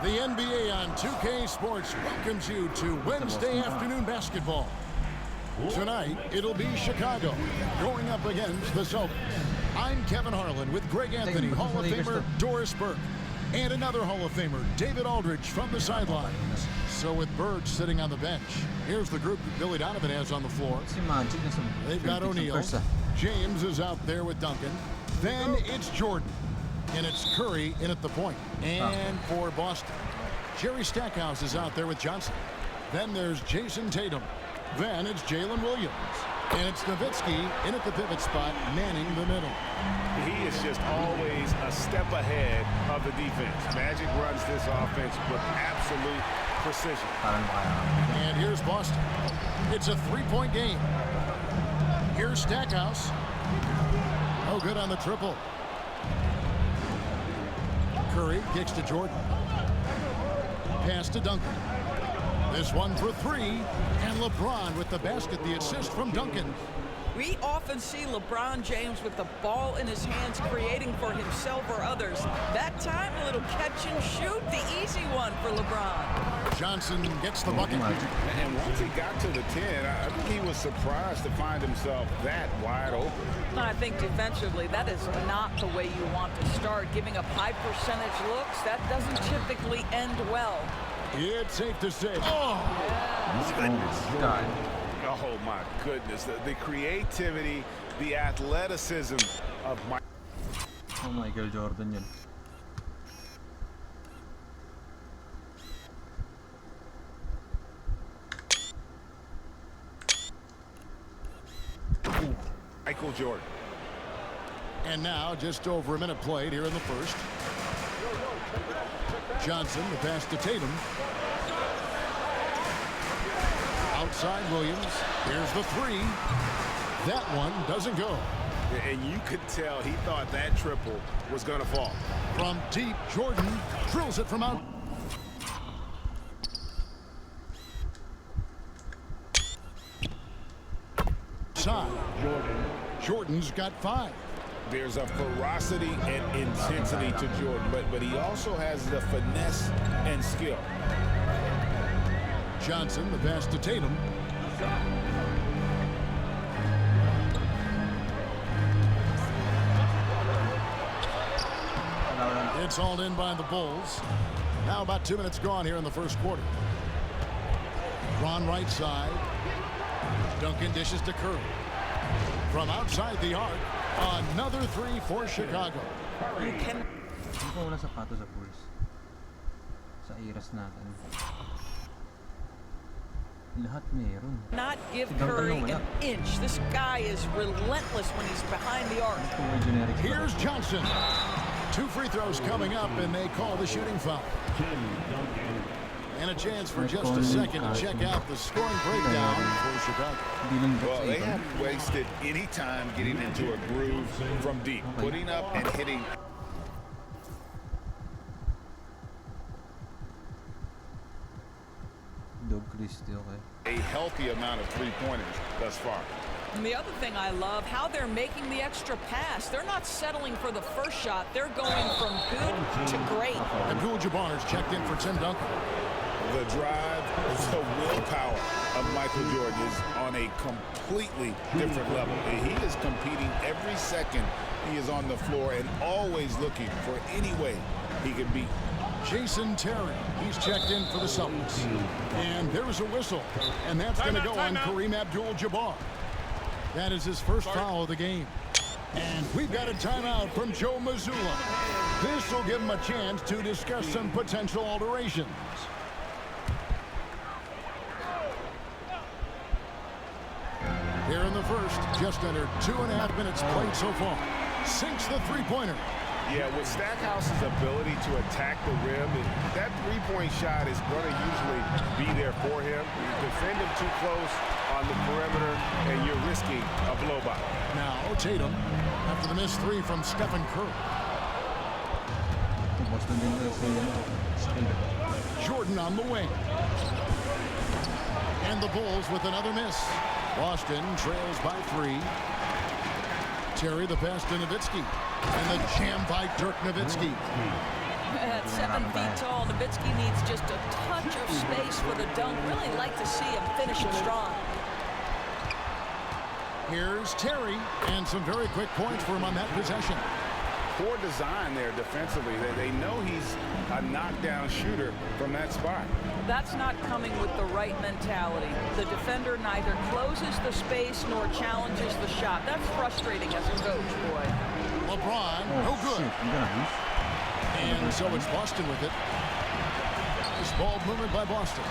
The NBA on 2K Sports welcomes you to Wednesday afternoon basketball. Tonight, it'll be Chicago going up against the Celtics. I'm Kevin Harlan with Greg Anthony, Hall of Famer Doris Burke, and another Hall of Famer, David Aldridge, from the sidelines. So with Burke sitting on the bench, here's the group that Billy Donovan has on the floor. They've got O'Neal. James is out there with Duncan. Then it's Jordan. And it's Curry in at the point. And for Boston, Jerry Stackhouse is out there with Johnson. Then there's Jason Tatum. Then it's Jalen Williams. And it's Nowitzki in at the pivot spot, manning the middle. He is just always a step ahead of the defense. Magic runs this offense with absolute precision. And here's Boston. It's a three-point game. Here's Stackhouse. Oh, good on the triple. Curry kicks to Jordan. Pass to Duncan. This one for three. And LeBron with the basket, the assist from Duncan. We often see LeBron James with the ball in his hands, creating for himself or others. That time, a little catch and shoot, the easy one for LeBron. Johnson gets the bucket. And once he got to the 10, I think he was surprised to find himself that wide open. I think defensively, that is not the way you want to start. Giving up high percentage looks, that doesn't typically end well. It's safe to say. Oh, God. Oh, my goodness. The creativity, the athleticism of Mike. Oh, Michael Jordan yun. Michael Jordan. And now just over a minute played here in the first. Johnson, the pass to Tatum. Outside Williams. Here's the three. That one doesn't go. And you could tell he thought that triple was going to fall. From deep, Jordan drills it from out. Side. Jordan's got 5. There's a ferocity and intensity to Jordan, but he also has the finesse and skill. Johnson, the pass to Tatum. It's hauled in by the Bulls. Now about 2 minutes gone here in the first quarter. Ron right side. Duncan dishes to Curry. From outside the arc, another three for Chicago. Hindi ko wala sapatos sa Bulls. Sa iras natin. Lahat meron. Not give Curry an inch. This guy is relentless when he's behind the arc. Here's Johnson. 2 free throws coming up, and they call the shooting foul. And a chance for just a second to check out the scoring breakdown for Chicago. Well, they haven't wasted any time getting into a groove from deep, putting up and hitting. A healthy amount of three-pointers thus far. And the other thing I love, how they're making the extra pass. They're not settling for the first shot. They're going from good to great. Abdul-Jabbar is checked in for Tim Duncan. The drive, the willpower of Michael Jordan is on a completely different level. He is competing every second he is on the floor and always looking for any way he can beat. Jason Terry, he's checked in for the Celtics. And there's a whistle, and that's going to go on Kareem Abdul-Jabbar. That is his first foul of the game. And we've got a timeout from Joe Mazzulla. This will give him a chance to discuss some potential alterations. Here in the first, just under 2.5 minutes played so far. Sinks the three-pointer. Yeah, with Stackhouse's ability to attack the rim, that three-point shot is going to usually be there for him. You defend him too close on the perimeter, and you're risking a blow-by. Now, Tatum, after the missed three from Stephen Curry. Jordan on the wing. And the Bulls with another miss. Boston trails by 3. Terry the pass to Nowitzki. And the jam by Dirk Nowitzki. At 7 feet tall, Nowitzki needs just a touch of space for the dunk. Really like to see him finishing strong. Here's Terry, and some very quick points for him on that possession. Poor design there defensively. They know he's a knockdown shooter from that spot. That's not coming with the right mentality. The defender neither closes the space nor challenges the shot. That's frustrating as a coach, boy. LeBron, no good. And so it's Boston with it. This ball movement by Boston.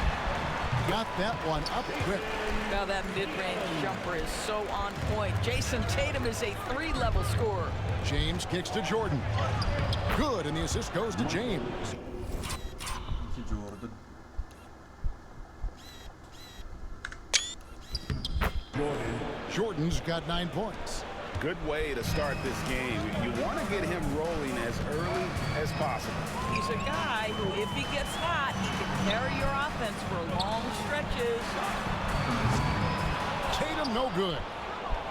Got that one up quick. Now that mid-range jumper is so on point. Jason Tatum is a 3-level scorer. James kicks to Jordan. Good, and the assist goes to James. Jordan's got 9 points. Good way to start this game. You want to get him rolling as early as possible. He's a guy who, if he gets hot, he can carry your offense for long stretches. Tatum no good.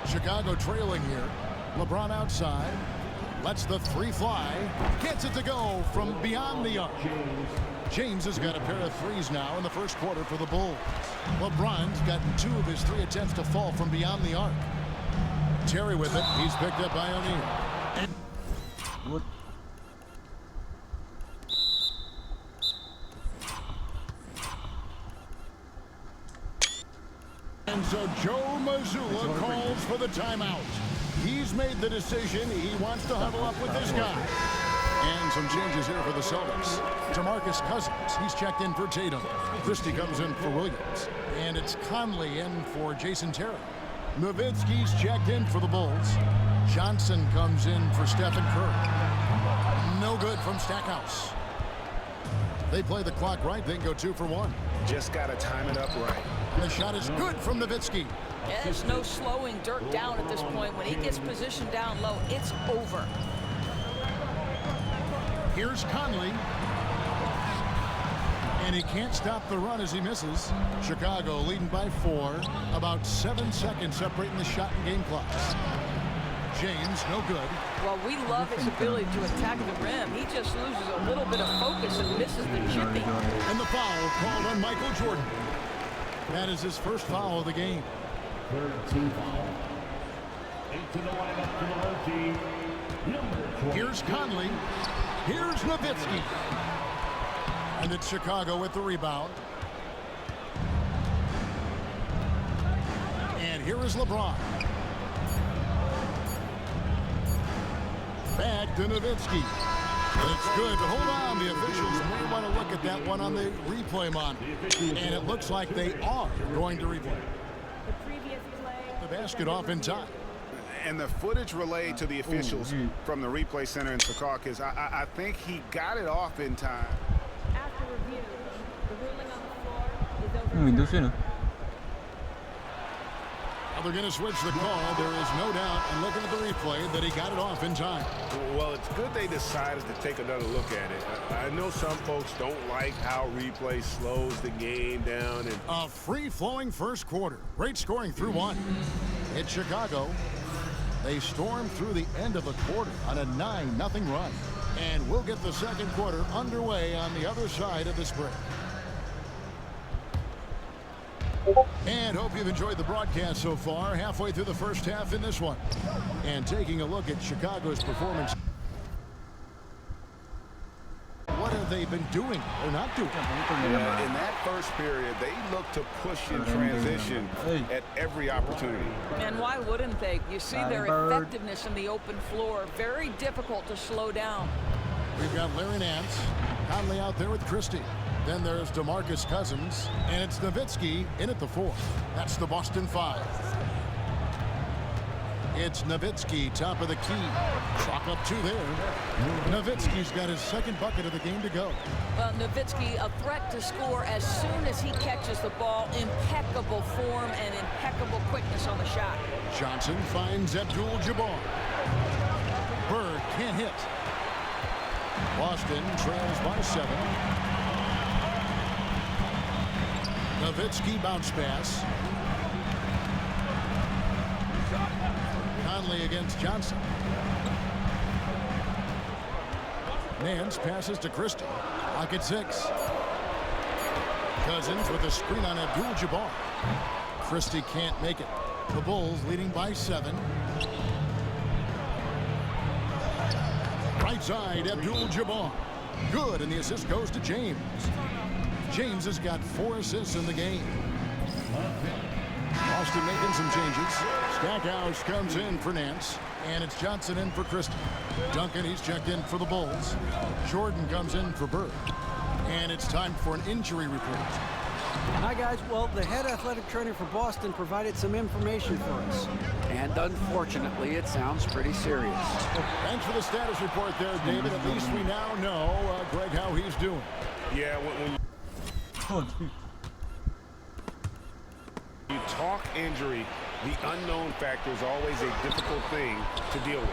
Chicago trailing here. LeBron outside. Lets the 3 fly. Gets it to go from beyond the arc. James has got a pair of 3s now in the first quarter for the Bulls. LeBron's gotten 2 of his 3 attempts to fall from beyond the arc. Terry with it. He's picked up by O'Neal. And so Joe Mazzulla calls for the timeout. He's made the decision. He wants to huddle up with this guy. And some changes here for the Celtics. DeMarcus Cousins, he's checked in for Tatum. Christie comes in for Williams. And it's Conley in for Jason Terry. Nowitzki's checked in for the Bulls. Johnson comes in for Stephen Curry. No good from Stackhouse. They play the clock right. They can go 2 for 1. Just got to time it up right. And the shot is good from Nowitzki. Yeah, there's no slowing Dirk down at this point. When he gets positioned down low, it's over. Here's Conley. And he can't stop the run as he misses. Chicago leading by 4. About 7 seconds separating the shot and game clocks. James, no good. Well, we love his ability to attack the rim. He just loses a little bit of focus and misses the chippy. And the foul called on Michael Jordan. That is his first foul of the game. Third team foul. Into the lineup for the red team. Number 20. Here's Conley. Here's Nowitzki. And it's Chicago with the rebound. And here is LeBron. Back to Nowitzki. It's good. Hold on. The officials may want to look at that one on the replay monitor. And it looks like they are going to replay. The basket off in time. And the footage relayed to the officials from the replay center in Secaucus, I think he got it off in time. After review, the ruling on the floor is Windows yun, They're going to switch the call. There is no doubt, and looking at the replay, that he got it off in time. Well, it's good they decided to take another look at it. I know some folks don't like how replay slows the game down. And A free-flowing first quarter. Great scoring through 1. It's Chicago. They storm through the end of the quarter on a 9-0 run. And we'll get the second quarter underway on the other side of this break. And hope you've enjoyed the broadcast so far, halfway through the first half in this one. And taking a look at Chicago's performance. What have they been doing or not doing? In that first period, they looked to push in transition at every opportunity. And why wouldn't they? You see their effectiveness in the open floor. Very difficult to slow down. We've got Larry Nance, Conley out there with Christie. Then there's DeMarcus Cousins, and it's Nowitzki in at the 4. That's the Boston 5. It's Nowitzki, top of the key. Chalk up 2 there. Nowitzki's got his second bucket of the game to go. Well, Nowitzki, a threat to score as soon as he catches the ball. Impeccable form and impeccable quickness on the shot. Johnson finds Abdul-Jabbar. Bird can't hit. Boston trails by 7. Nowitzki bounce pass. Conley against Johnson. Nance passes to Christie. Lock at 6. Cousins with a screen on Abdul-Jabbar. Christie can't make it. The Bulls leading by 7. Right side, Abdul-Jabbar. Good, and the assist goes to James. James has got 4 assists in the game. Austin making some changes. Stackhouse comes in for Nance, and it's Johnson in for Christie. Duncan, he's checked in for the Bulls. Jordan comes in for Bird. And it's time for an injury report. Hi, guys. Well, the head athletic trainer for Boston provided some information for us. And unfortunately, it sounds pretty serious. Thanks for the status report there, David. At least we now know, Greg, how he's doing. Yeah, when Oh, dude. you talk injury, the unknown factor is always a difficult thing to deal with.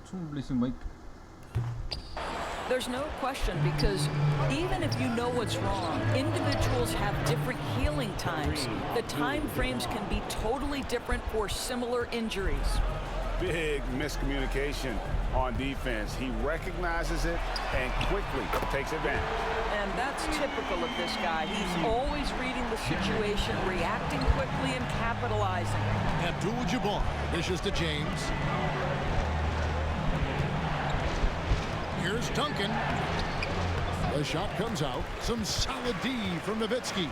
Sumubli si Mike. There's no question, because even if you know what's wrong, individuals have different healing times. The time frames can be totally different for similar injuries. Big miscommunication on defense. He recognizes it and quickly takes advantage. And that's typical of this guy. He's always reading the situation, reacting quickly, and capitalizing. Abdul-Jabbar dishes to James. Here's Duncan. The shot comes out. Some solid D from Nowitzki.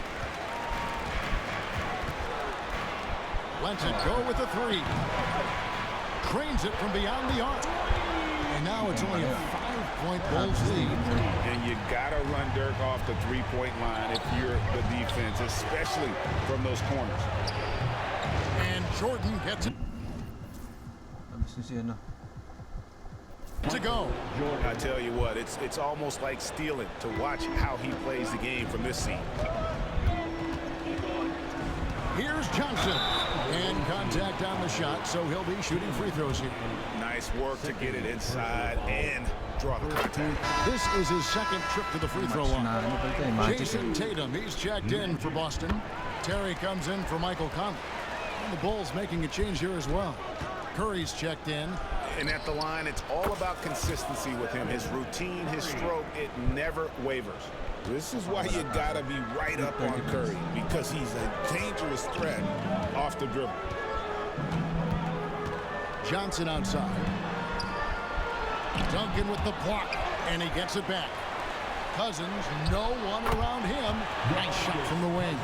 Lets it go with the 3. Cranes it from beyond the arc. And now it's only a 5-point Bulls lead. And you gotta run Dirk off the three-point line if you're the defense, especially from those corners. And Jordan gets it Abis na si ano. to go. I tell you what, it's almost like stealing to watch how he plays the game from this scene. Here's Johnson. And contact on the shot, so he'll be shooting free throws here. Nice work to get it inside and draw the contact. This is his second trip to the free throw line. Na ano ba ito eh, Magic. Jason Tatum, he's checked in for Boston. Terry comes in for Michael Conley. And the Bulls making a change here as well. Curry's checked in. And at the line, it's all about consistency with him. His routine, his stroke, it never wavers. This is why you gotta be right up on Curry, because he's a dangerous threat off the dribble. Johnson outside. Duncan with the block, and he gets it back. Cousins, no one around him. Nice shot from the wing.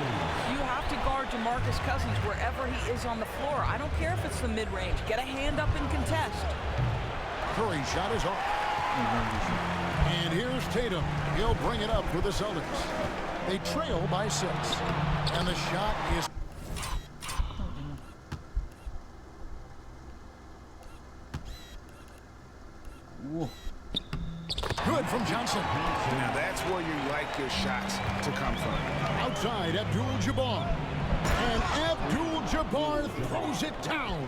You have to guard DeMarcus Cousins wherever he is on the floor. I don't care if it's the mid-range. Get a hand up and contest. Curry's shot is off. And here's Tatum. He'll bring it up for the Celtics. They trail by 6. And the shot is... Whoa. good from Johnson. Now that's where you like your shots to come from. Outside, Abdul-Jabbar. And Abdul-Jabbar throws it down.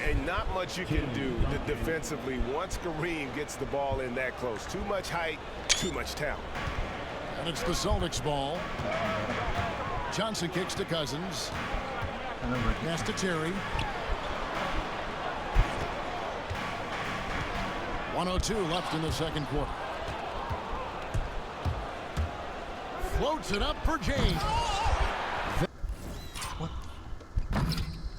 And not much you can do defensively once Kareem gets the ball in that close. Too much height, too much talent. And it's the Celtics ball. Johnson kicks to Cousins. Pass to Terry. 1:02 left in the second quarter. Floats it up for James.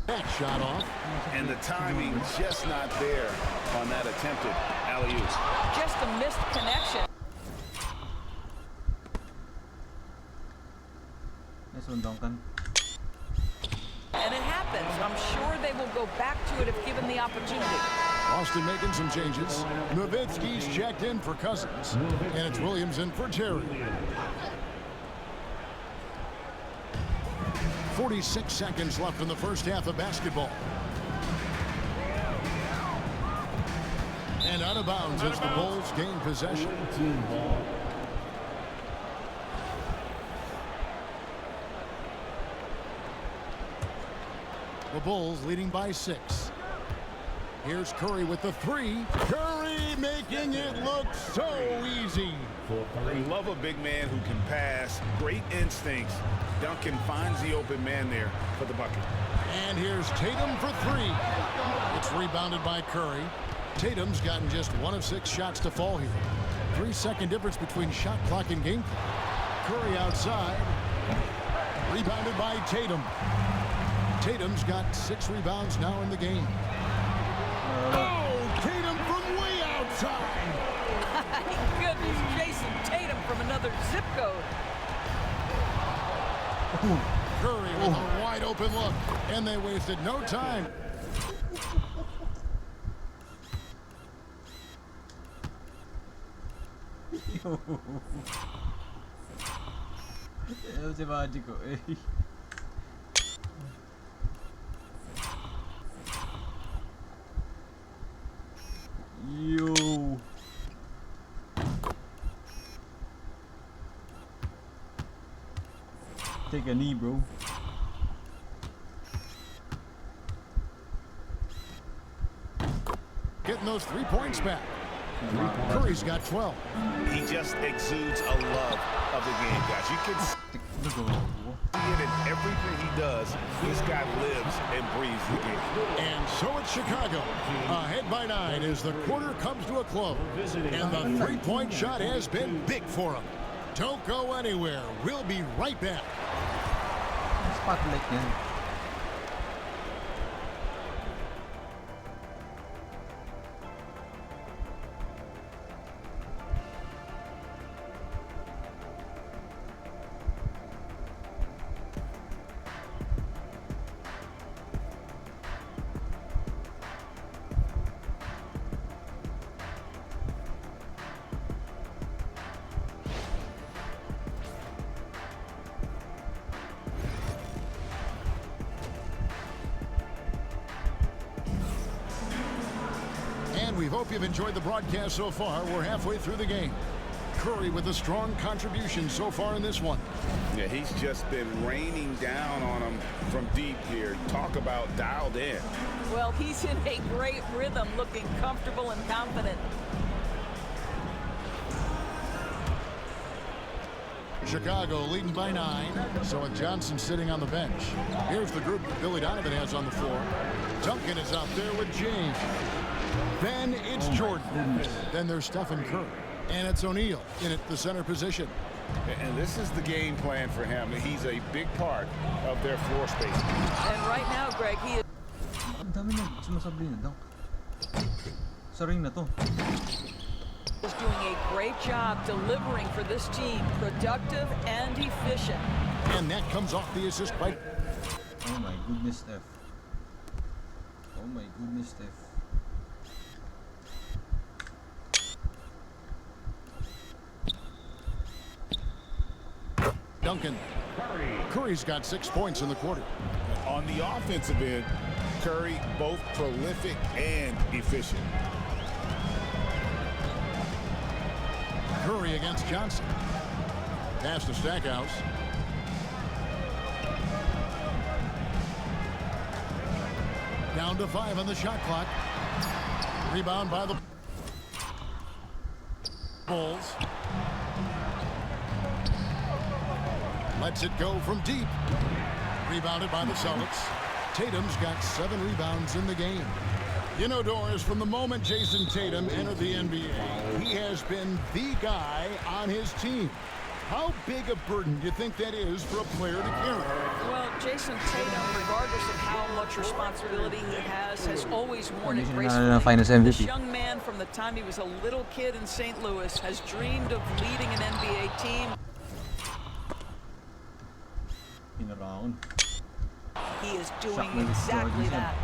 That shot off. And the timing just not there on that attempted alley-oop. Just a missed connection. Nice one, Duncan. And it happens. I'm sure they will go back to it if given the opportunity. Austin making some changes. Nowitzki's checked in for Cousins. And it's Williams in for Terry. 46 seconds left in the first half of basketball. And out of bounds as the Bulls gain possession. The Bulls leading by 6. Here's Curry with the 3. Curry making it look so easy. I love a big man who can pass, great instincts, Duncan finds the open man there for the bucket. And here's Tatum for three. It's rebounded by Curry. Tatum's gotten just 1 of 6 shots to fall here. 3-second difference between shot clock and game clock. Curry outside. Rebounded by Tatum. Tatum's got 6 rebounds now in the game. Oh, Tatum from way outside. My goodness, Jason Tatum from another zip code. Curry with a wide open look, and they wasted no time. Eso se mágico, Yo. Take a knee, bro. Getting those 3 points back. Curry's got 12. He just exudes a love of the game, guys. You can see it in everything he does. This guy lives and breathes the game. And so it's Chicago, ahead by 9 as the quarter comes to a close. And the 3-point shot has been big for him. Don't go anywhere. We'll be right back. Spotlight yan. We hope you've enjoyed the broadcast so far. We're halfway through the game. Curry with a strong contribution so far in this one. Yeah, he's just been raining down on him from deep here. Talk about dialed in. Well, he's in a great rhythm, looking comfortable and confident. Chicago leading by 9. So with Johnson sitting on the bench. Here's the group that Billy Donovan has on the floor. Duncan is out there with James. Then it's Jordan. Then there's Stephen Curry. And it's O'Neal in at the center position. And this is the game plan for him. He's a big part of their floor space. And right now, Greg, he is... Ang dami na sumasabli na, Dunk. Sa ring na to. Is doing a great job delivering for this team, productive and efficient. And that comes off the assist by... Oh my goodness, Steph. Oh my goodness, Steph. Duncan. Curry's got 6 points in the quarter. On the offensive end, Curry both prolific and efficient. Curry against Johnson. Pass to Stackhouse. Down to 5 on the shot clock. Rebound by the Bulls. Lets it go from deep. Rebounded by the Celtics. Tatum's got 7 rebounds in the game. You know, Doris, from the moment Jason Tatum entered the NBA, he has been the guy on his team. How big a burden do you think that is for a player to carry? Well, Jason Tatum, regardless of how much responsibility he has always worn it gracefully. This young man, from the time he was a little kid in St. Louis, has dreamed of leading an NBA team. He is doing exactly that.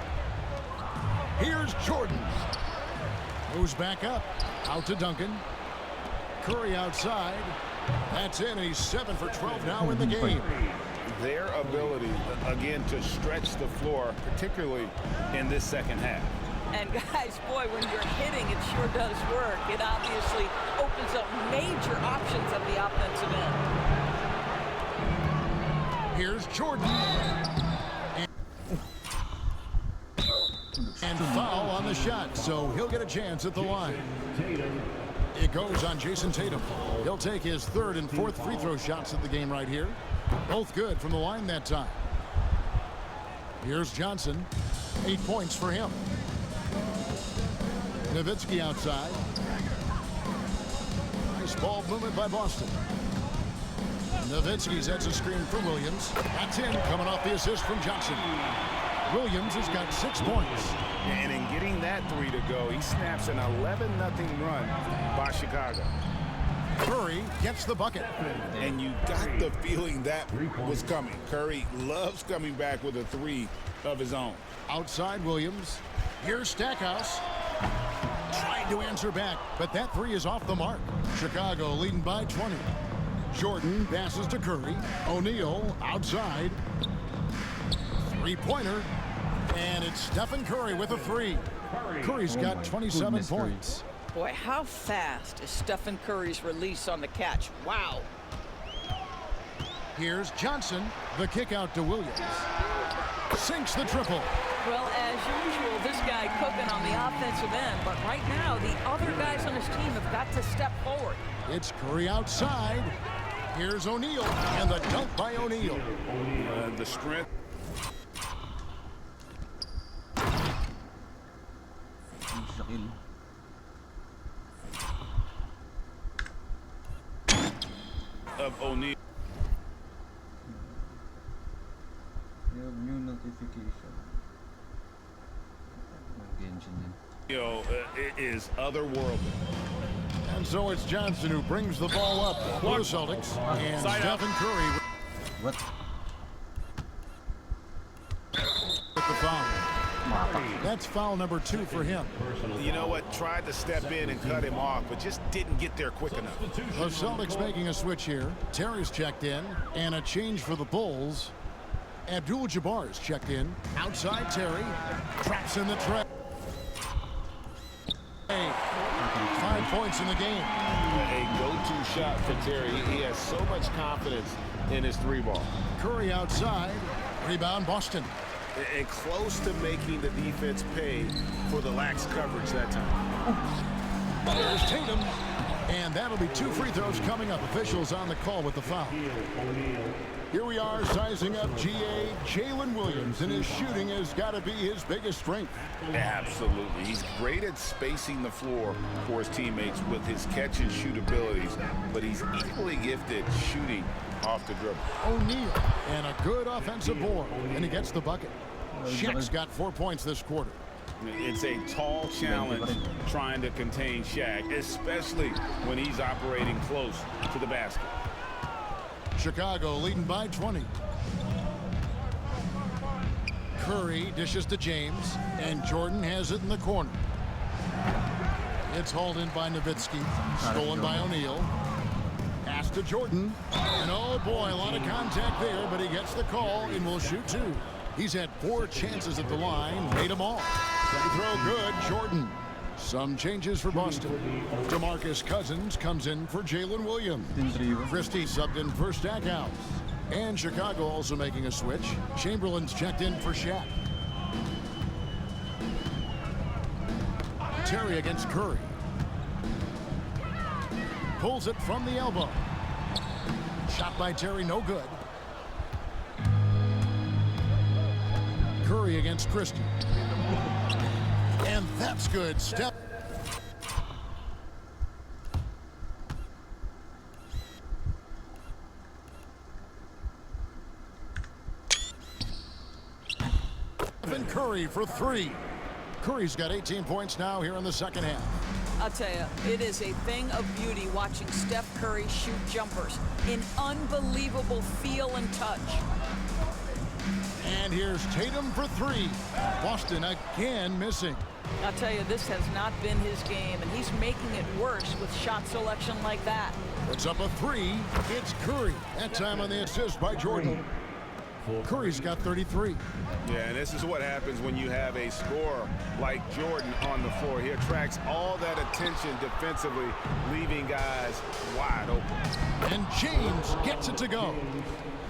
Here's Jordan. Moves back up. Out to Duncan. Curry outside. That's in, and he's 7 for 12 now in the game. Their ability, again, to stretch the floor, particularly in this second half. And guys, boy, when you're hitting, it sure does work. It obviously opens up major options at the offensive end. Here's Jordan. And foul on the shot, so he'll get a chance at the line. It goes on Jason Tatum. He'll take his 3rd and 4th free throw shots of the game right here. Both good from the line that time. Here's Johnson. 8 points for him. Nowitzki outside. Nice ball movement by Boston. Nowitzki sets a screen for Williams. That's in, coming off the assist from Johnson. Williams has got 6 points. And in getting that three to go, he snaps an 11-0 run by Chicago. Curry gets the bucket. And you got the feeling that was coming. Curry loves coming back with a three of his own. Outside Williams. Here's Stackhouse. Tried to answer back, but that three is off the mark. Chicago leading by 20. Jordan passes to Curry. O'Neal outside. Three-pointer. And it's Stephen Curry with a three. Curry's got 27 points. Boy, how fast is Stephen Curry's release on the catch? Wow. Here's Johnson. The kick out to Williams. Sinks the triple. Well, as usual, this guy cooking on the offensive end, but right now the other guys on his team have got to step forward. It's Curry outside. Here's O'Neal, and the dunk by O'Neal. The strength. Of O'Neal. New notification. It is otherworldly. And so it's Johnson who brings the ball up for the Celtics. And Stephen Curry What? with the foul. That's foul number 2 for him. You know what? Tried to step in and cut him off, but just didn't get there quick enough. The Celtics making a switch here. Terry's checked in, and a change for the Bulls. Abdul-Jabbar is checked in. Outside Terry. Traps in the trap. 5 points in the game. A go-to shot for Terry. He has so much confidence in his three ball. Curry outside. Rebound Boston. And close to making the defense pay for the lax coverage that time. There's Tatum. And that'll be 2 free throws coming up. Officials on the call with the foul. Here we are sizing up GA Jalen Williams, and his shooting has got to be his biggest strength. Absolutely. He's great at spacing the floor for his teammates with his catch and shoot abilities, but he's equally gifted shooting off the dribble. O'Neal, and a good offensive board, and he gets the bucket. Shaq's got 4 points this quarter. It's a tall challenge trying to contain Shaq, especially when he's operating close to the basket. Chicago leading by 20. Curry dishes to James, and Jordan has it in the corner. It's hauled in by Nowitzki, stolen by O'Neal. Pass to Jordan, and oh boy, a lot of contact there, but he gets the call and will shoot 2. He's had 4 chances at the line, made them all. Free throw good, Jordan. Some changes for Boston. DeMarcus Cousins comes in for Jalen Williams. Christie subbed in for Stackhouse. And Chicago also making a switch. Chamberlain's checked in for Shaq. Terry against Curry. Pulls it from the elbow. Shot by Terry, no good. Curry against Christie. And that's good. Stephen Curry for 3. Curry's got 18 points now here in the second half. I'll tell you, it is a thing of beauty watching Steph Curry shoot jumpers. An unbelievable feel and touch. And here's Tatum for 3. Boston again missing. I'll tell you, this has not been his game, and he's making it worse with shot selection like that. Puts up a 3. It's Curry. That time on the assist by Jordan. Curry's got 33. Yeah, and this is what happens when you have a scorer like Jordan on the floor. He attracts all that attention defensively, leaving guys wide open. And James gets it to go.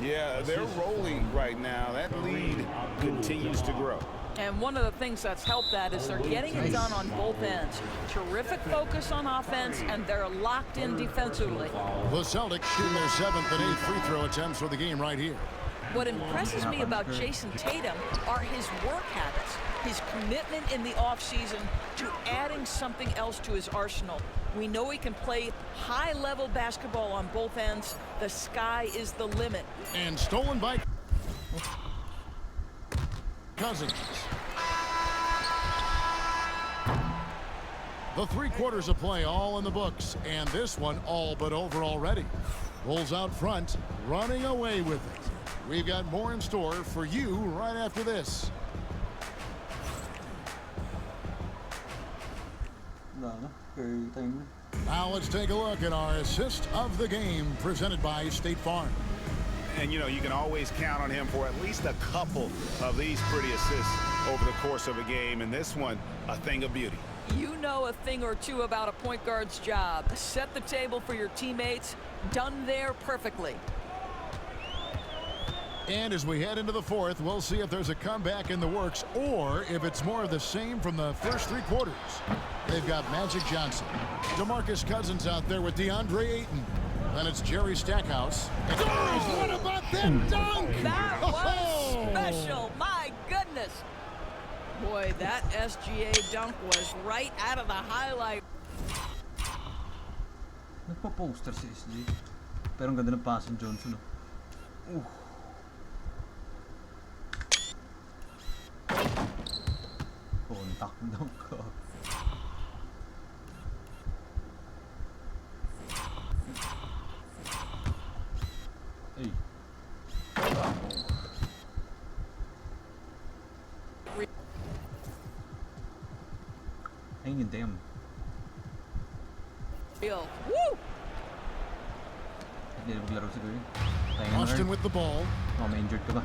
Yeah, they're rolling right now. That lead continues to grow. And one of the things that's helped that is they're getting it done on both ends. Terrific focus on offense, and they're locked in defensively. The Celtics shooting their 7th and 8th free throw attempts for the game right here. What impresses me about Jason Tatum are his work habits, his commitment in the offseason to adding something else to his arsenal. We know he can play high-level basketball on both ends. The sky is the limit. And stolen by Cousins. The 3 quarters of play all in the books, and this one all but over already. Bulls out front, running away with it. We've got more in store for you right after this. Now let's take a look at our assist of the game presented by State Farm. And, you know, you can always count on him for at least a couple of these pretty assists over the course of a game. And this one, a thing of beauty. You know a thing or two about a point guard's job. Set the table for your teammates. Done there perfectly. And as we head into the 4th, we'll see if there's a comeback in the works or if it's more of the same from the first 3 quarters. They've got Magic Johnson. DeMarcus Cousins out there with DeAndre Ayton. Then it's Jerry Stackhouse. Oh, what about that dunk? That was special. My goodness. Boy, that SGA dunk was right out of the highlight. Nagpo-poster si SG. Pero ang ganda ng pass ng Johnson. Contact dunk ko. Hey. Ayun yung damn. Woo! Hindi na maglaro siguro yun. Austin with the ball. Oh, may injured ka ba?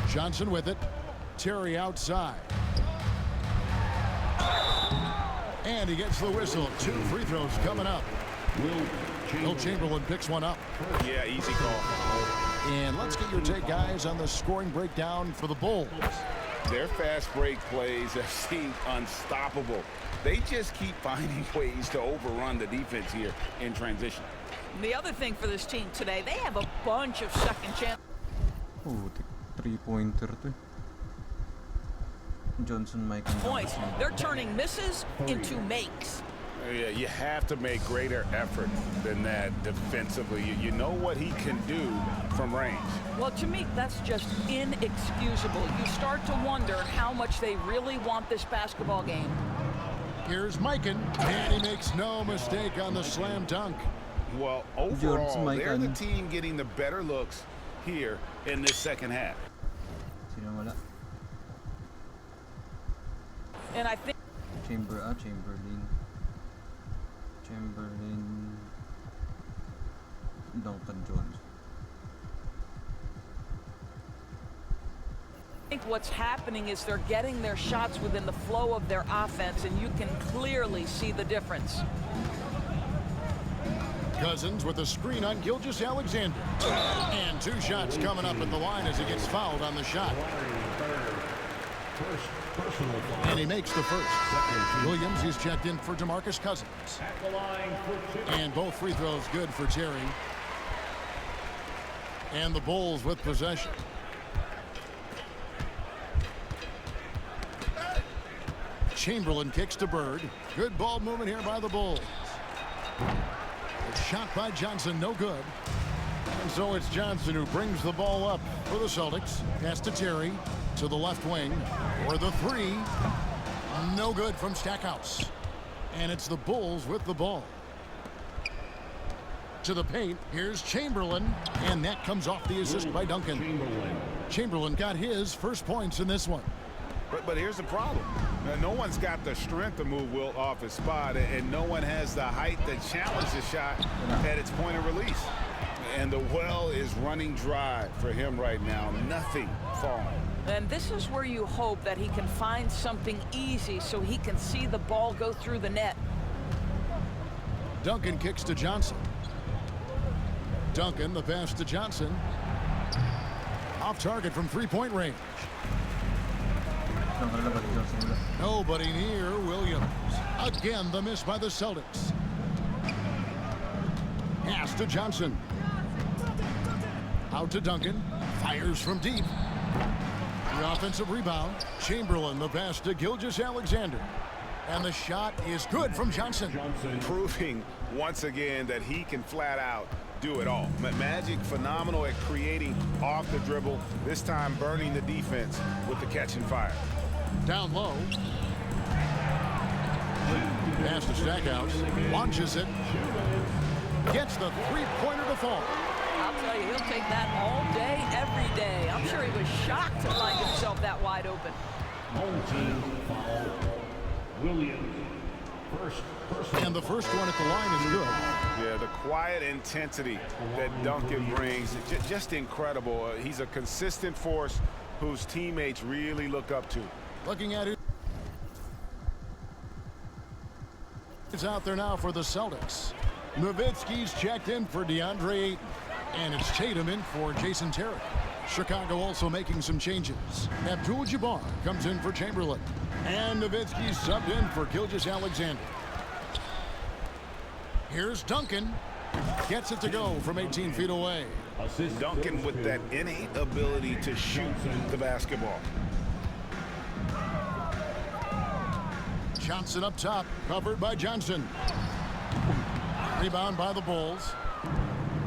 Johnson with it. Terry outside. And he gets the whistle. 2 free throws coming up. Will Chamberlain picks one up. Yeah, easy call. And let's get your take, guys, on the scoring breakdown for the Bulls. Their fast break plays have seemed unstoppable. They just keep finding ways to overrun the defense here in transition. The other thing for this team today, they have a bunch of second chance. Oh, 3-pointer to. Johnson, Mike, Points. They're turning misses into makes. Yeah, you have to make greater effort than that defensively. You know what he can do from range. Well, to me, that's just inexcusable. You start to wonder how much they really want this basketball game. Here's Myteam, and he makes no mistake on the slam dunk. Well, overall, they're the team getting the better looks here in this second half. And I think Chamberlain, Duncan Jones. I think what's happening is they're getting their shots within the flow of their offense, and you can clearly see the difference. Cousins with a screen on Gilgeous-Alexander. And 2 shots coming up at the line as he gets fouled on the shot. And he makes the first. Williams, he's checked in for DeMarcus Cousins. And both free throws good for Terry. And the Bulls with possession. Chamberlain kicks to Bird. Good ball movement here by the Bulls. A shot by Johnson, no good. And so it's Johnson who brings the ball up for the Celtics. Pass to Terry, to the left wing, where the 3, no good from Stackhouse. And it's the Bulls with the ball. To the paint, here's Chamberlain, and that comes off the assist by Duncan. Chamberlain got his first points in this one. But here's the problem. No one's got the strength to move Wilt off his spot, and no one has the height to challenge the shot at its point of release. And the well is running dry for him right now. Nothing falling. And this is where you hope that he can find something easy so he can see the ball go through the net. Duncan kicks to Johnson. Duncan, the pass to Johnson. Off target from three-point range. Ito ang kalabas dyan sa ula. Nobody near Williams. Again, the miss by the Celtics. Pass to Johnson. Out to Duncan. Fires from deep. The offensive rebound. Chamberlain, the pass to Gilgeous-Alexander. And the shot is good from Johnson. Proving once again that he can flat out do it all. Magic phenomenal at creating off the dribble. This time burning the defense with the catch and fire. Down low. Pass to Stackhouse. Launches it. Gets the three-pointer to fall. I'll tell you, he'll take that all day, every day. I'm sure he was shocked to find himself that wide open. Team foul. Williams. And the first one at the line is good. Yeah, the quiet intensity that Duncan brings, just incredible. He's a consistent force whose teammates really look up to. Looking at it. It's out there now for the Celtics. Nowitzki's checked in for DeAndre Ayton. And it's Tatum in for Jason Terry. Chicago also making some changes. Abdul-Jabbar comes in for Chamberlain. And Nowitzki subbed in for Gilgeous-Alexander. Here's Duncan. Gets it to go from 18 feet away. Duncan with that innate ability to shoot the basketball. Johnson up top, covered by Johnson. Rebound by the Bulls.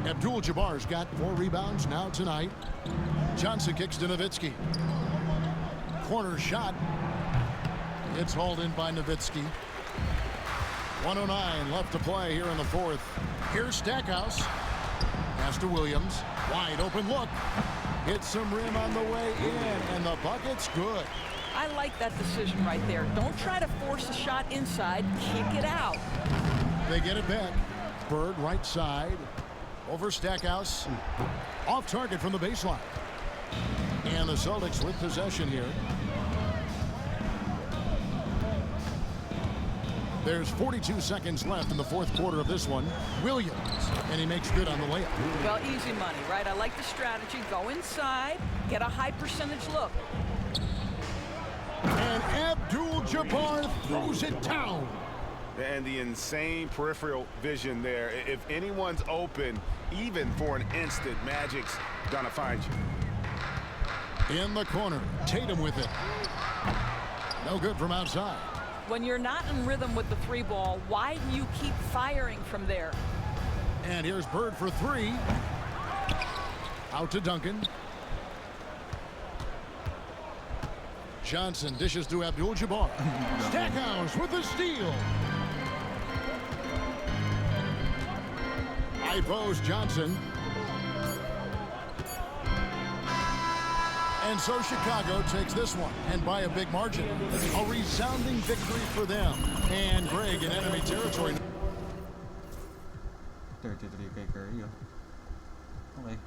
Abdul-Jabbar's got 4 rebounds now tonight. Johnson kicks to Nowitzki. Corner shot. It's hauled in by Nowitzki. 1:09 left to play here in the fourth. Here's Stackhouse. Pass to Williams. Wide open look. Hits some rim on the way in, and the bucket's good. I like that decision right there. Don't try to force a shot inside. Kick it out. They get it back. Bird right side. Over Stackhouse. Off target from the baseline. And the Celtics with possession here. There's 42 seconds left in the fourth quarter of this one. Williams, and he makes good on the layup. Well, easy money, right? I like the strategy. Go inside, get a high percentage look. And Abdul-Jabbar throws it down. And the insane peripheral vision there. If anyone's open, even for an instant, Magic's gonna find you. In the corner, Tatum with it. No good from outside. When you're not in rhythm with the 3-ball, why do you keep firing from there? And here's Bird for 3. Out to Duncan. Johnson dishes to Abdul-Jabbar. Stackhouse with the steal. High post Johnson. And so Chicago takes this one, and by a big margin. A resounding victory for them. And Greg in enemy territory. 33 kay Curry. Oh. Okay.